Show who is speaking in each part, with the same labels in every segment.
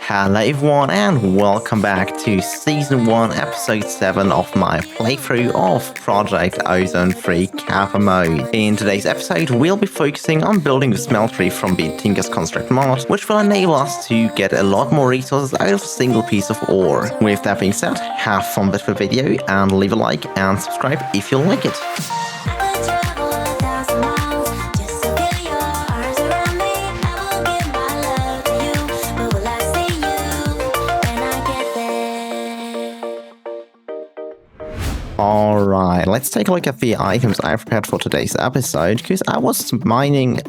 Speaker 1: Hello everyone and welcome back to Season 1 Episode 7 of my playthrough of Project Ozone 3 Kappa Mode. In today's episode we'll be focusing on building the smeltery from the Tinker's Construct mod, which will enable us to get a lot more resources out of a single piece of ore. With that being said, have fun with the video and leave a like and subscribe if you like it. Alright, let's take a look at the items I prepared for today's episode, because I was mining,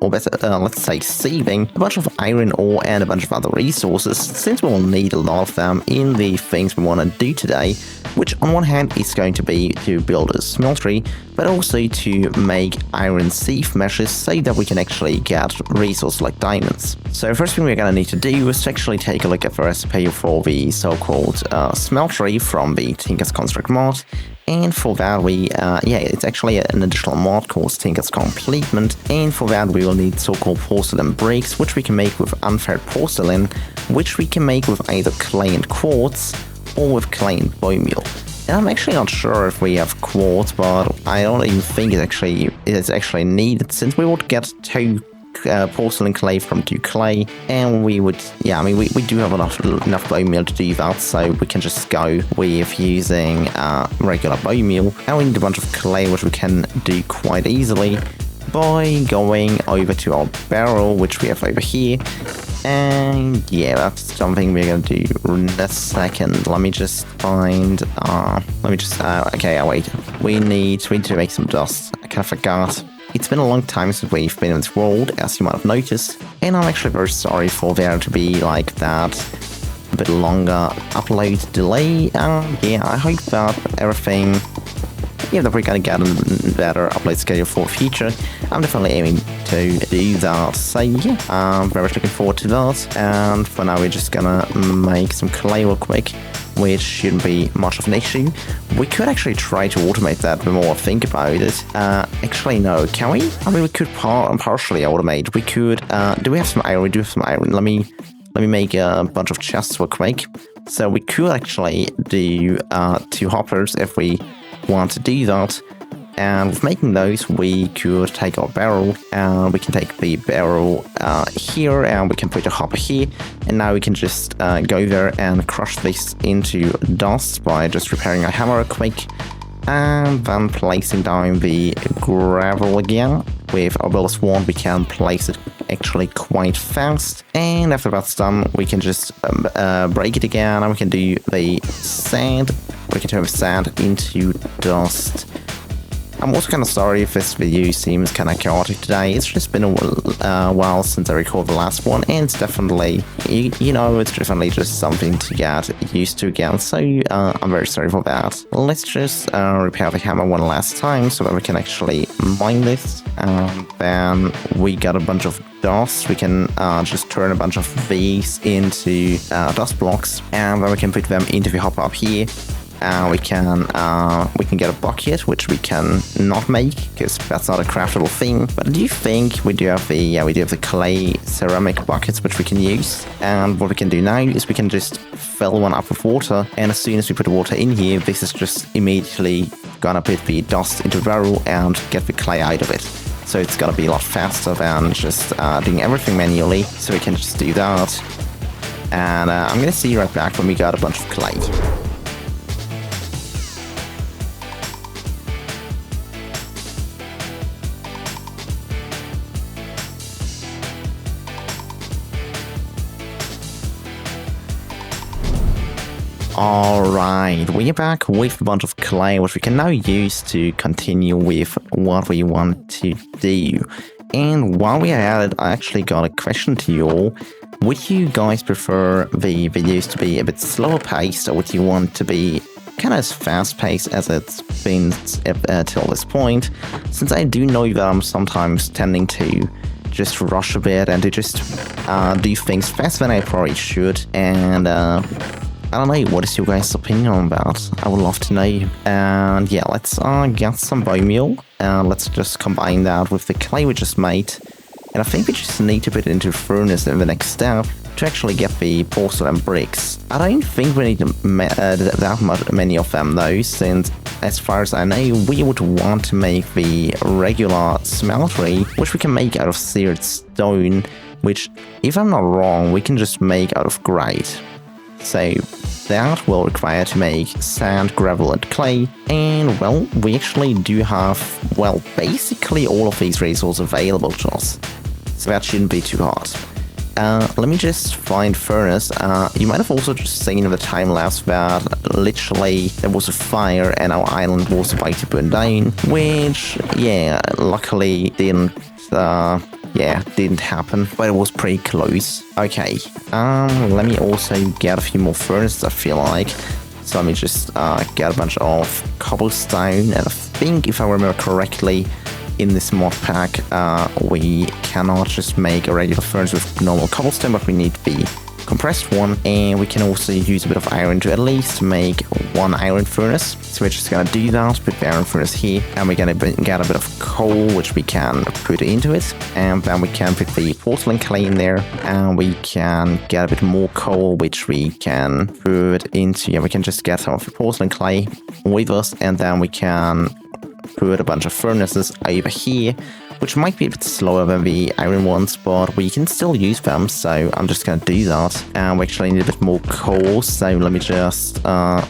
Speaker 1: or better, let's say sieving, a bunch of iron ore and a bunch of other resources, since we'll need a lot of them in the things we want to do today, which on one hand is going to be to build a smeltery, but also to make iron sieve meshes so that we can actually get resources like diamonds. So first thing we're going to need to do is to actually take a look at the recipe for the so-called smeltery from the Tinker's Construct mod. And for that it's actually an additional mod called Tinker's Complement, and for that we will need so-called porcelain bricks, which we can make with unfaired porcelain, which we can make with either clay and quartz, or with clay and bone meal. And I'm actually not sure if we have quartz, but I don't even think it's actually needed, since we would get 2 porcelain clay from 2 clay, and we would, we do have enough bone meal to do that, so we can just go with using regular bone meal. And we need a bunch of clay, which we can do quite easily by going over to our barrel, which we have over here. And yeah, that's something we're going to do in a second. Let me just find, okay, wait. We need to make some dust. I kind of forgot. It's been a long time since we've been in this world, as you might have noticed, and I'm actually very sorry for there to be like that a bit longer upload delay. Yeah, I hope that everything, that we're gonna get a better upload schedule for the future. I'm definitely aiming to do that, so yeah, I'm very much looking forward to that. And for now we're just gonna make some clay real quick, which shouldn't be much of an issue. We could actually try to automate that the more I think about it. Actually no, can we? I mean, we could partially automate. We could, do we have some iron? We do have some iron. Let me make a bunch of chests real quick. So we could actually do 2 hoppers if we want to do that. And with making those, we could take our barrel, and we can take the barrel here, and we can put a hopper here, and now we can just go there and crush this into dust by just repairing our hammer quick, and then placing down the gravel again. With our builder's wand, we can place it actually quite fast, and after that's done, we can just break it again, and we can do the sand. We can turn the sand into dust. I'm also kind of sorry if this video seems kind of chaotic today. It's just been a while since I recorded the last one, and it's definitely, it's definitely just something to get used to again, so I'm very sorry for that. Let's just repair the hammer one last time so that we can actually mine this, and then we got a bunch of dust. We can just turn a bunch of these into dust blocks, and then we can put them into the hopper up here. We can get a bucket, which we can not make because that's not a craftable thing. But I do think we do have the clay ceramic buckets which we can use. And what we can do now is we can just fill one up with water, and as soon as we put the water in here, this is just immediately gonna put the dust into the barrel and get the clay out of it. So it's gonna be a lot faster than just doing everything manually. So we can just do that. And I'm gonna see you right back when we got a bunch of clay. Alright, we're back with a bunch of clay, which we can now use to continue with what we want to do. And while we are at it, I actually got a question to you all. Would you guys prefer the videos to be a bit slower paced, or would you want to be kind of as fast paced as it's been till this point? Since I do know that I'm sometimes tending to just rush a bit and to just do things faster than I probably should, and I don't know, what is your guys' opinion on that? I would love to know. And yeah, let's get some bone meal, and let's just combine that with the clay we just made. And I think we just need to put it into the furnace in the next step, to actually get the porcelain bricks. I don't think we need that many of them though, since as far as I know, we would want to make the regular smeltery, which we can make out of seared stone, which, if I'm not wrong, we can just make out of grate. So that will require to make sand, gravel, and clay. And, well, we actually do have, well, basically all of these resources available to us. So that shouldn't be too hard. Let me just find furnace. You might have also just seen in the time lapse that literally there was a fire and our island was about to burn down, which, yeah, luckily didn't happen, but it was pretty close. Okay, let me also get a few more furnaces, I feel like. So let me just get a bunch of cobblestone, and I think, if I remember correctly, in this mod pack, we cannot just make a regular furnace with normal cobblestone, but we need the compressed one, and we can also use a bit of iron to at least make one iron furnace. So we're just gonna do that, put the iron furnace here, and we're gonna get a bit of coal, which we can put into it, and then we can put the porcelain clay in there, and we can get a bit more coal, which we can put into, yeah, we can just get some of the porcelain clay with us, and then we can put a bunch of furnaces over here, which might be a bit slower than the iron ones, but we can still use them, so I'm just gonna do that. And we actually need a bit more coal, so let me just, okay,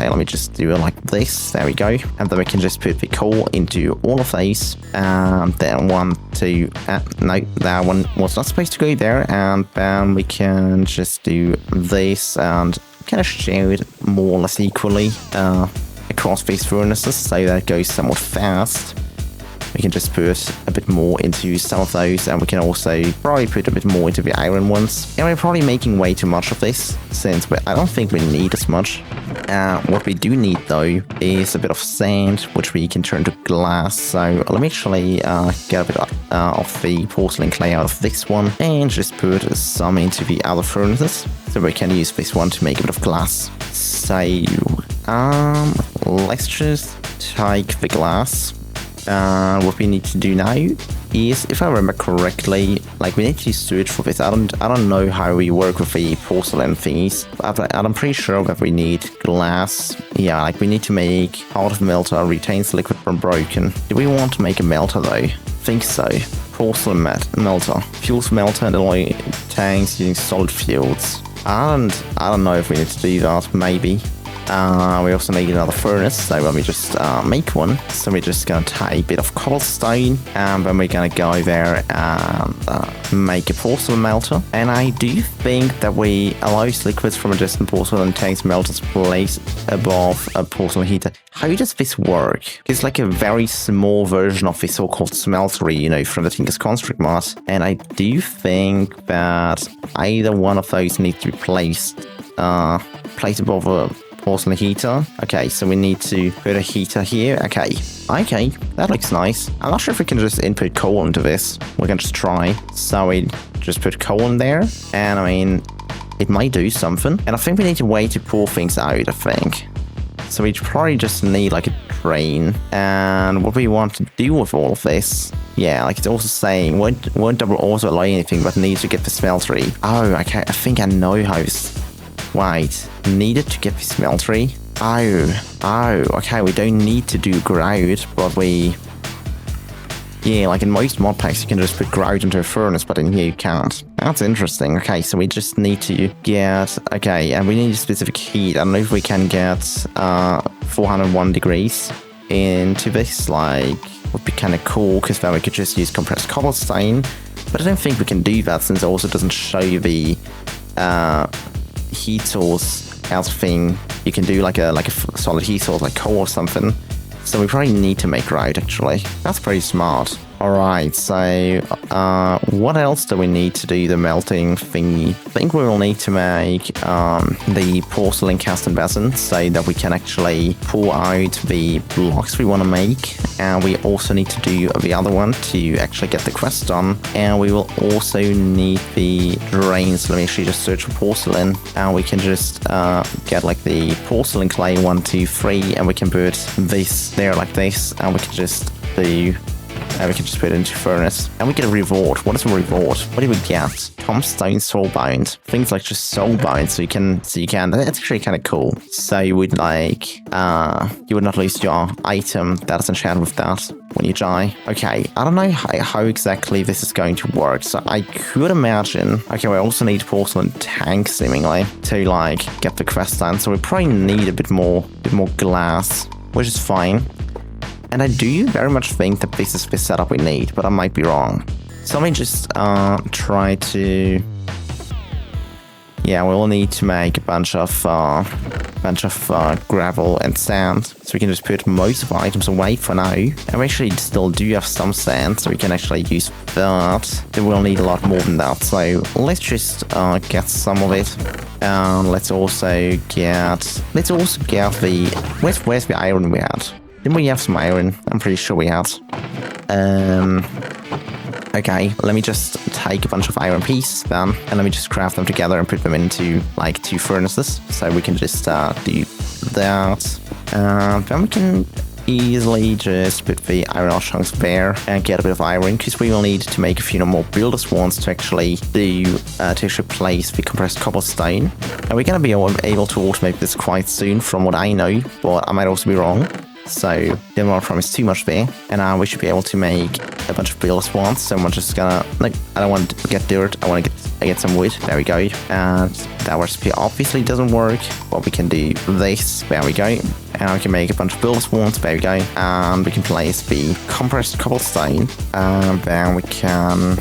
Speaker 1: let me just do it like this, there we go. And then we can just put the coal into all of these, and then no, that one was not supposed to go there, and then we can just do this, and kind of share it more or less equally, across these furnaces, so that goes somewhat fast. We can just put a bit more into some of those, and we can also probably put a bit more into the iron ones. And we're probably making way too much of this, since I don't think we need as much. What we do need though is a bit of sand, which we can turn to glass. So let me actually get a bit of the porcelain clay out of this one, and just put some into the other furnaces, so we can use this one to make a bit of glass. So let's just take the glass. What we need to do now is, if I remember correctly, like, we need to search for this. I don't know how we work with the porcelain thingies, but I'm pretty sure that we need glass. Yeah, like, we need to make out of melter, retains liquid from broken. Do we want to make a melter though? Think so. Porcelain melter, fuels melter and alloy tanks using solid fuels. I don't know if we need to do that. Maybe. We also need another furnace, so let me just make one. So we're just gonna take a bit of cobblestone, and then we're gonna go there and make a porcelain melter. And I do think that we allow liquids from a distant porcelain tanks melters placed above a porcelain heater. How does this work? It's like a very small version of the so-called smeltery, you know, from the Tinker's Construct mod. And I do think that either one of those needs to be placed above a porcelain heater. Okay, so we need to put a heater here. Okay, that looks nice. I'm not sure if we can just input coal into this. We can just try. So we just put coal in there, and I mean, it might do something. And I think we need a way to pour things out, I think. So we probably just need like a drain. And what we want to do with all of this, yeah, like it's also saying won't double auto allow anything, but needs to get the smeltery. Oh, okay, I think I know how this. Wait, needed to get the smeltery? Oh, okay, we don't need to do grout, but yeah, like in most mod packs you can just put grout into a furnace, but in here you can't. That's interesting. Okay, so we just need to get, okay, and we need a specific heat. I don't know if we can get 401 degrees into this, like, would be kind of cool, because then we could just use compressed cobblestone, but I don't think we can do that, since it also doesn't show the heat source as a thing. You can do like a solid heat source, like coal or something. So we probably need to make grout, actually. That's pretty smart. Alright, so what else do we need to do the melting thingy? I think we will need to make the porcelain casting basin, so that we can actually pour out the blocks we want to make. And we also need to do the other one to actually get the quest done. And we will also need the drains. Let me actually just search for porcelain, and we can just get like the porcelain clay 1, 2, 3, and we can put this there like this, and we can just do And we can just put it into furnace. And we get a reward. What is a reward? What do we get? Tombstone soulbound. Things like just soulbound, so you can, that's actually kind of cool. So you would like, you would not lose your item that is enchanted with that when you die. Okay, I don't know how exactly this is going to work. So I could imagine, okay, we also need porcelain tank seemingly to like get the quest done. So we probably need a bit more glass, which is fine. And I do very much think that this is the setup we need, but I might be wrong. So let me just try to... Yeah, we'll need to make a bunch of gravel and sand. So we can just put most of our items away for now. And we actually still do have some sand, so we can actually use that. Then we'll need a lot more than that. So let's just get some of it. And let's also get the... Where's the iron we had? Didn't we have some iron? I'm pretty sure we had. Okay, let me just take a bunch of iron pieces then, and let me just craft them together and put them into like 2 furnaces. So we can just do that. Then we can easily just put the iron ore chunks there and get a bit of iron, because we will need to make a few more builder swans to actually place the compressed cobblestone. And we're gonna be able to automate this quite soon from what I know, but I might also be wrong. So didn't want to promise too much there. And we should be able to make a bunch of builder swans. So I'm just gonna, like, I don't want to get dirt, I want to get some wood. There we go. And that recipe obviously doesn't work, but we can do this. There we go. And we can make a bunch of builder swans. There we go. And we can place the compressed cobblestone. And then we can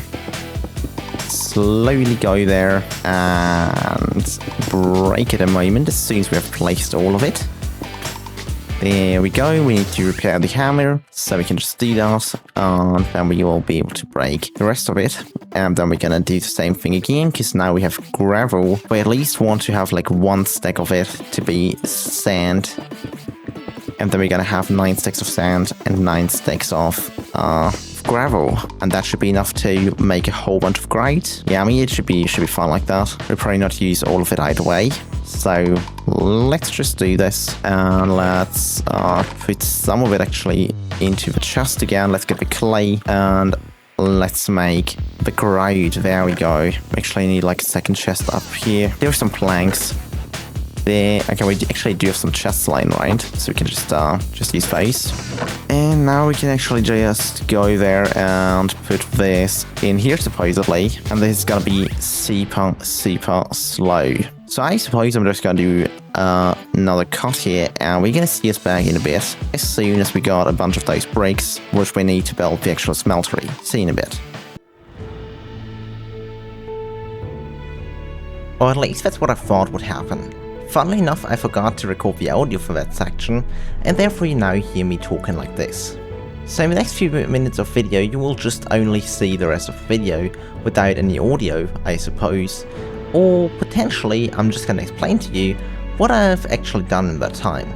Speaker 1: slowly go there and break it a moment as soon as we have placed all of it. There we go, we need to repair the hammer, so we can just do that, and then we will be able to break the rest of it. And then we're gonna do the same thing again, because now we have gravel. We at least want to have like 1 stack of it to be sand. And then we're gonna have 9 stacks of sand and 9 stacks of gravel, and that should be enough to make a whole bunch of grate. Yeah, I mean, it should be fine like that. We'll probably not use all of it either way. So let's just do this, and let's put some of it actually into the chest again. Let's get the clay, and let's make the grout. There we go. We actually need like a second chest up here. There are some planks. There. Okay, we actually do have some chests lying around, so we can just use those. And now we can actually just go there and put this in here supposedly, and this is gonna be super slow. So I suppose I'm just gonna do another cut here, and we're gonna see us back in a bit as soon as we got a bunch of those bricks, which we need to build the actual smeltery. See you in a bit. Or at least that's what I thought would happen. Funnily enough, I forgot to record the audio for that section, and therefore you now hear me talking like this. So in the next few minutes of video, you will just only see the rest of the video without any audio, I suppose. Or potentially, I'm just gonna explain to you what I've actually done in that time.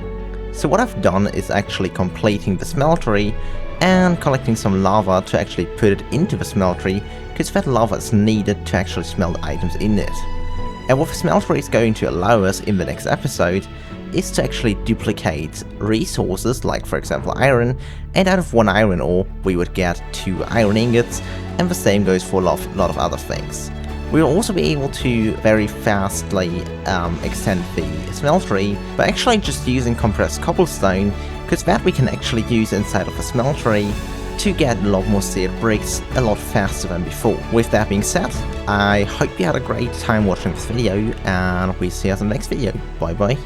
Speaker 1: So what I've done is actually completing the smeltery and collecting some lava to actually put it into the smeltery, because that lava is needed to actually smelt items in it. And what the smeltery is going to allow us in the next episode is to actually duplicate resources, like for example iron, and out of 1 iron ore we would get 2 iron ingots, and the same goes for a lot of other things. We will also be able to very fastly extend the smeltery by actually just using compressed cobblestone, because that we can actually use inside of a smeltery to get a lot more seared bricks a lot faster than before. With that being said, I hope you had a great time watching this video, and we'll see you in the next video. Bye bye.